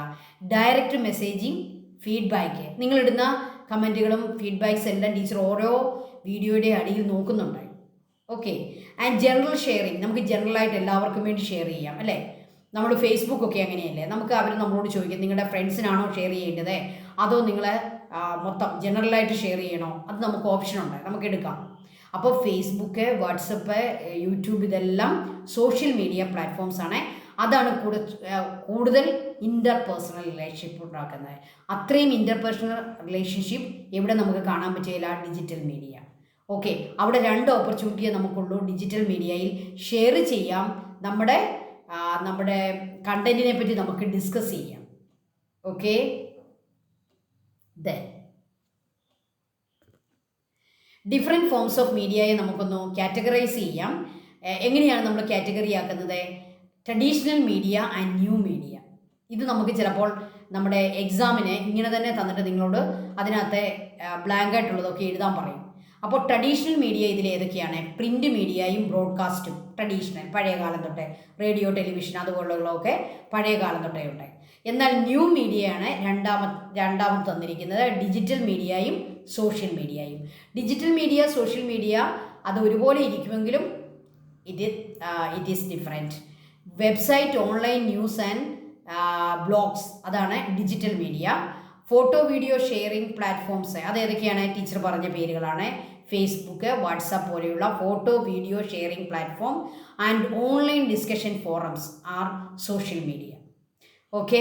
ഡയറക്റ്റ് മെസ്സേജിങ്, ഫീഡ്ബാക്ക്, നിങ്ങളിടുന്ന കമൻറ്റുകളും ഫീഡ്ബാക്ക്സ് എല്ലാം ടീച്ചർ ഓരോ വീഡിയോയുടെ അടിയിൽ നോക്കുന്നുണ്ട്. ഓക്കെ, ആൻഡ് ജനറൽ ഷെയറിങ്, നമുക്ക് ജനറലായിട്ട് എല്ലാവർക്കും വേണ്ടി ഷെയർ ചെയ്യാം അല്ലേ. നമ്മൾ ഫേസ്ബുക്കൊക്കെ അങ്ങനെയല്ലേ, നമുക്ക് അവർ നമ്മളോട് ചോദിക്കും നിങ്ങളുടെ ഫ്രണ്ട്സിനാണോ ഷെയർ ചെയ്യേണ്ടത്, അതോ നിങ്ങൾ മൊത്തം ജനറലായിട്ട് ഷെയർ ചെയ്യണോ, അത് നമുക്ക് ഓപ്ഷനുണ്ട്, നമുക്ക് എടുക്കാം. അപ്പോൾ ഫേസ്ബുക്ക്, വാട്സപ്പ്, യൂട്യൂബ് ഇതെല്ലാം സോഷ്യൽ മീഡിയ പ്ലാറ്റ്ഫോംസ് ആണ്. അതാണ് കൂടുതൽ ഇൻ്റർപേഴ്സണൽ റിലേഷൻഷിപ്പ് ഉണ്ടാക്കുന്നത്. അത്രയും ഇൻ്റർപേഴ്സണൽ റിലേഷൻഷിപ്പ് എവിടെ നമുക്ക് കാണാൻ പറ്റില്ല, ഡിജിറ്റൽ മീഡിയ. ഓക്കെ, അവിടെ 2 ഓപ്പർച്യൂണിറ്റിയെ നമുക്കുള്ളൂ. ഡിജിറ്റൽ മീഡിയയിൽ ഷെയർ ചെയ്യാം, നമ്മുടെ കണ്ടന്റിനെ പറ്റി നമുക്ക് ഡിസ്കസ് ചെയ്യാം. Okay, then different forms of മീഡിയയെ നമുക്കൊന്ന് കാറ്റഗറൈസ് ചെയ്യാം. എങ്ങനെയാണ് നമ്മൾ കാറ്റഗറി ആക്കുന്നത്, traditional media and new media. ഇത് നമുക്ക് ചിലപ്പോൾ നമ്മുടെ എക്സാമിന് ഇങ്ങനെ തന്നെ തന്നിട്ട് നിങ്ങളോട് അതിനകത്തെ ബ്ലാങ്ക് ആയിട്ടുള്ളതൊക്കെ എഴുതാൻ പറയും. അപ്പോൾ ട്രഡീഷണൽ മീഡിയ ഇതിൽ ഏതൊക്കെയാണ്, പ്രിൻറ്റ് മീഡിയയും ബ്രോഡ്കാസ്റ്റും. ട്രഡീഷണൽ പഴയ കാലം തൊട്ടേ, റേഡിയോ, ടെലിവിഷൻ അതുപോലുള്ളതൊക്കെ പഴയ കാലം തൊട്ടേ ഉണ്ട്. എന്നാൽ ന്യൂ മീഡിയയാണ് രണ്ടാമത് തന്നിരിക്കുന്നത്, ഡിജിറ്റൽ മീഡിയയും സോഷ്യൽ മീഡിയയും. ഡിജിറ്റൽ മീഡിയ, സോഷ്യൽ മീഡിയ അത് ഒരുപോലെ ഇരിക്കുമെങ്കിലും it is different. Website, online news and blogs, അതാണ് digital media. Photo video sharing platforms, അതേതൊക്കെയാണ്, ടീച്ചർ പറഞ്ഞ പേരുകളാണ്. ഫേസ്ബുക്ക്, വാട്സാപ്പ് പോലെയുള്ള photo video sharing platform and online discussion forums are social media. Okay,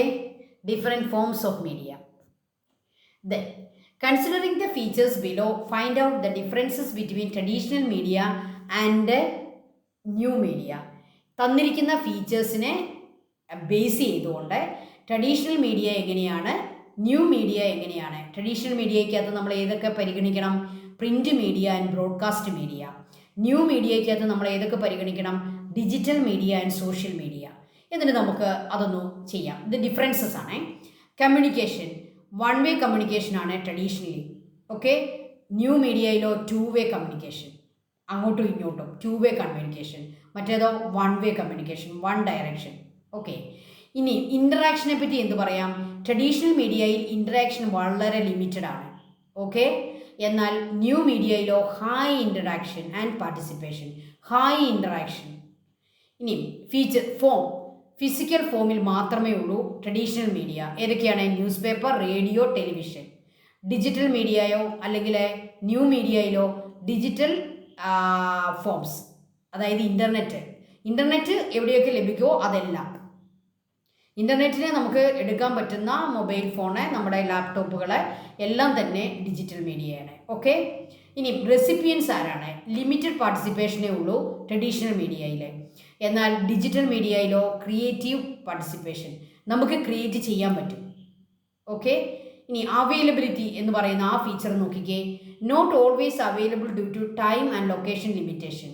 different forms of media. Then, considering the features below, find out the differences between traditional media and new media. തന്നിരിക്കുന്ന ഫീച്ചേഴ്സിനെ base ചെയ്തുകൊണ്ട് traditional media എങ്ങനെയാണ്, new media എങ്ങനെയാണ്. Traditional മീഡിയയ്ക്കകത്ത് നമ്മൾ ഏതൊക്കെ പരിഗണിക്കണം? Print media and broadcast media. New മീഡിയയ്ക്കകത്ത് നമ്മൾ ഏതൊക്കെ പരിഗണിക്കണം? Digital media and social media. എന്നിട്ട് നമുക്ക് അതൊന്ന് ചെയ്യാം. ഇത് ഡിഫറൻസസ് ആണ്. കമ്മ്യൂണിക്കേഷൻ, വൺ വേ കമ്മ്യൂണിക്കേഷൻ ആണ് ട്രഡീഷണലി. ഓക്കെ, ന്യൂ മീഡിയയിലോ ടു വേ കമ്മ്യൂണിക്കേഷൻ, അങ്ങോട്ടും ഇങ്ങോട്ടും ടു വേ കമ്മ്യൂണിക്കേഷൻ. മറ്റേതോ one way communication, one direction. Okay, ഇനി ഇൻ്ററാക്ഷനെ പറ്റി എന്ത് പറയാം? ട്രഡീഷണൽ മീഡിയയിൽ ഇൻ്ററാക്ഷൻ വളരെ ലിമിറ്റഡ് ആണ്. ഓക്കെ, എന്നാൽ ന്യൂ മീഡിയയിലോ high interaction and participation, high interaction. ഇനി ഫീച്ചർ, ഫോം, ഫിസിക്കൽ ഫോമിൽ മാത്രമേ ഉള്ളൂ ട്രഡീഷണൽ മീഡിയ. ഏതൊക്കെയാണ്? Newspaper, radio, television. Digital മീഡിയയോ അല്ലെങ്കിൽ ന്യൂ മീഡിയയിലോ ഡിജിറ്റൽ ഫോംസ്, അതായത് ഇൻ്റർനെറ്റ് എവിടെയൊക്കെ ലഭിക്കുമോ അതെല്ലാം. ഇൻ്റർനെറ്റിനെ നമുക്ക് എടുക്കാൻ പറ്റുന്ന മൊബൈൽ ഫോണ്, നമ്മുടെ ലാപ്ടോപ്പുകൾ എല്ലാം തന്നെ ഡിജിറ്റൽ മീഡിയയാണ്. ഓക്കെ, ഇനി റെസിപ്പിയൻസ് ആരാണ്? ലിമിറ്റഡ് പാർട്ടിസിപ്പേഷനേ ഉള്ളൂ ട്രഡീഷണൽ മീഡിയയിൽ. എന്നാൽ ഡിജിറ്റൽ മീഡിയയിലോ ക്രിയേറ്റീവ് പാർട്ടിസിപ്പേഷൻ, നമുക്ക് ക്രിയേറ്റ് ചെയ്യാൻ പറ്റും. ഓക്കെ, ഇനി അവൈലബിലിറ്റി എന്ന് പറയുന്ന ആ ഫീച്ചർ നോക്കിക്കേ. Not always available due to time and location limitation.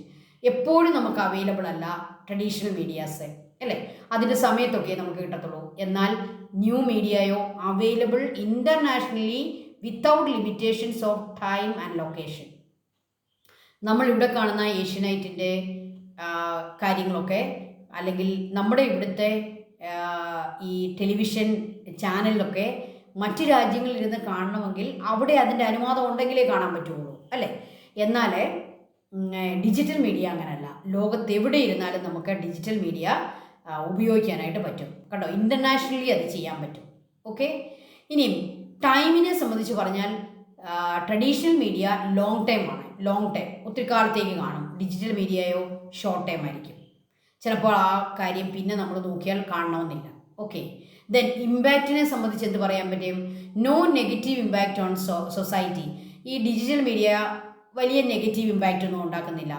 എപ്പോഴും നമുക്ക് അവൈലബിൾ അല്ല ട്രഡീഷണൽ മീഡിയാസ്, അല്ലേ? അതിൻ്റെ സമയത്തൊക്കെ നമുക്ക് കിട്ടത്തുള്ളൂ. എന്നാൽ ന്യൂ മീഡിയയോ available internationally without limitations of time and location. നമ്മളിവിടെ കാണുന്ന ഏഷ്യനൈറ്റിൻ്റെ കാര്യങ്ങളൊക്കെ, അല്ലെങ്കിൽ നമ്മുടെ ഇവിടുത്തെ ഈ ടെലിവിഷൻ ചാനലിലൊക്കെ മറ്റ് രാജ്യങ്ങളിലിരുന്ന് കാണണമെങ്കിൽ അവിടെ അതിൻ്റെ അനുവാദം ഉണ്ടെങ്കിലേ കാണാൻ പറ്റുള്ളൂ, അല്ലേ? എന്നാൽ ഡിജിറ്റൽ മീഡിയ അങ്ങനെയല്ല. ലോകത്തെവിടെ ഇരുന്നാലും നമുക്ക് ഡിജിറ്റൽ മീഡിയ ഉപയോഗിക്കാനായിട്ട് പറ്റും. കണ്ടോ, ഇൻ്റർനാഷണലി അത് ചെയ്യാൻ പറ്റും. ഓക്കെ, ഇനിയും ടൈമിനെ സംബന്ധിച്ച് പറഞ്ഞാൽ ട്രഡീഷണൽ മീഡിയ ലോങ് ടൈം ആണ്. ലോങ് ടൈം, ഒത്തിരി കാലത്തേക്ക് കാണും. ഡിജിറ്റൽ മീഡിയയോ ഷോർട്ട് ടൈം ആയിരിക്കും. ചിലപ്പോൾ ആ കാര്യം പിന്നെ നമ്മൾ നോക്കിയാൽ കാണണമെന്നില്ല. ഓക്കെ, ദെൻ ഇമ്പാക്റ്റിനെ സംബന്ധിച്ച് എന്ത് പറയാൻ പറ്റും? No negative impact on society. ഈ ഡിജിറ്റൽ മീഡിയ വലിയ നെഗറ്റീവ് ഇമ്പാക്റ്റ് ഒന്നും ഉണ്ടാക്കുന്നില്ല.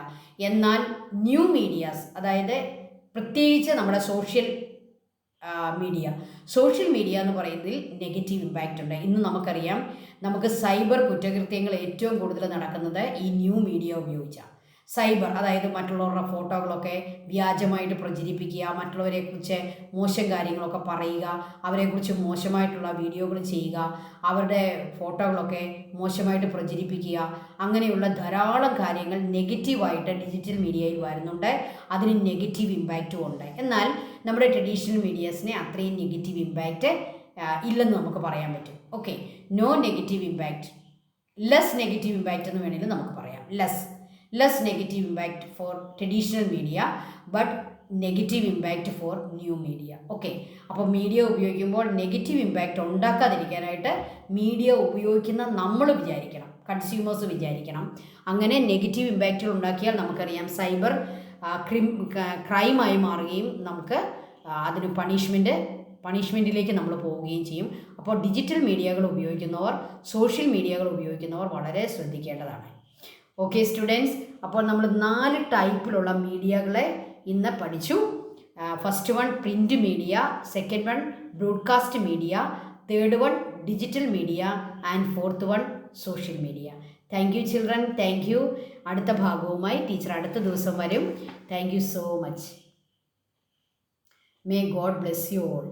എന്നാൽ ന്യൂ മീഡിയാസ്, അതായത് പ്രത്യേകിച്ച് നമ്മുടെ സോഷ്യൽ മീഡിയ എന്ന് പറയുന്നതിൽ നെഗറ്റീവ് ഇമ്പാക്റ്റ് ഉണ്ട്. ഇന്ന് നമുക്കറിയാം, നമുക്ക് സൈബർ കുറ്റകൃത്യങ്ങൾ ഏറ്റവും കൂടുതൽ നടക്കുന്നത് ഈ ന്യൂ മീഡിയ ഉപയോഗിച്ചാണ്. സൈബർ, അതായത് മറ്റുള്ളവരുടെ ഫോട്ടോകളൊക്കെ വ്യാജമായിട്ട് പ്രചരിപ്പിക്കുക, മറ്റുള്ളവരെക്കുറിച്ച് മോശം കാര്യങ്ങളൊക്കെ പറയുക, അവരെക്കുറിച്ച് മോശമായിട്ടുള്ള വീഡിയോകൾ ചെയ്യുക, അവരുടെ ഫോട്ടോകളൊക്കെ മോശമായിട്ട് പ്രചരിപ്പിക്കുക, അങ്ങനെയുള്ള ധാരാളം കാര്യങ്ങൾ നെഗറ്റീവായിട്ട് ഡിജിറ്റൽ മീഡിയയിൽ വരുന്നുണ്ട്. അതിന് നെഗറ്റീവ് ഇമ്പാക്റ്റും ഉണ്ട്. എന്നാൽ നമ്മുടെ ട്രഡീഷണൽ മീഡിയാസിനെ അത്രയും നെഗറ്റീവ് ഇമ്പാക്റ്റ് ഇല്ലെന്ന് നമുക്ക് പറയാൻ പറ്റും. Okay, no negative impact, less negative impact എന്ന് വേണമെങ്കിൽ നമുക്ക് പറയാം. less negative impact for traditional media but negative impact for new media. Okay, അപ്പോൾ മീഡിയ ഉപയോഗിക്കുമ്പോൾ നെഗറ്റീവ് ഇമ്പാക്റ്റ് ഉണ്ടാക്കാതിരിക്കാനായിട്ട് മീഡിയ ഉപയോഗിക്കുന്ന നമ്മൾ വിചാരിക്കണം, കൺസ്യൂമേഴ്സ് വിചാരിക്കണം. അങ്ങനെ നെഗറ്റീവ് ഇമ്പാക്റ്റുകൾ ഉണ്ടാക്കിയാൽ നമുക്കറിയാം സൈബർ ക്രൈമായി മാറുകയും നമുക്ക് അതിന് പണിഷ്മെൻറ്റിലേക്ക് നമ്മൾ പോവുകയും ചെയ്യും. അപ്പോൾ ഡിജിറ്റൽ മീഡിയകൾ ഉപയോഗിക്കുന്നവർ, സോഷ്യൽ മീഡിയകൾ ഉപയോഗിക്കുന്നവർ വളരെ ശ്രദ്ധിക്കേണ്ടതാണ്. ഓക്കെ സ്റ്റുഡൻസ്, അപ്പോൾ നമ്മൾ 4 ടൈപ്പിലുള്ള മീഡിയകളെ ഇന്ന് പഠിച്ചു. First one print media, second one broadcast media, third one digital media and fourth one social media. Thank you children, thank you. അടുത്ത ഭാഗവുമായി ടീച്ചർ അടുത്ത ദിവസം വരും. Thank you so much. May God bless you all.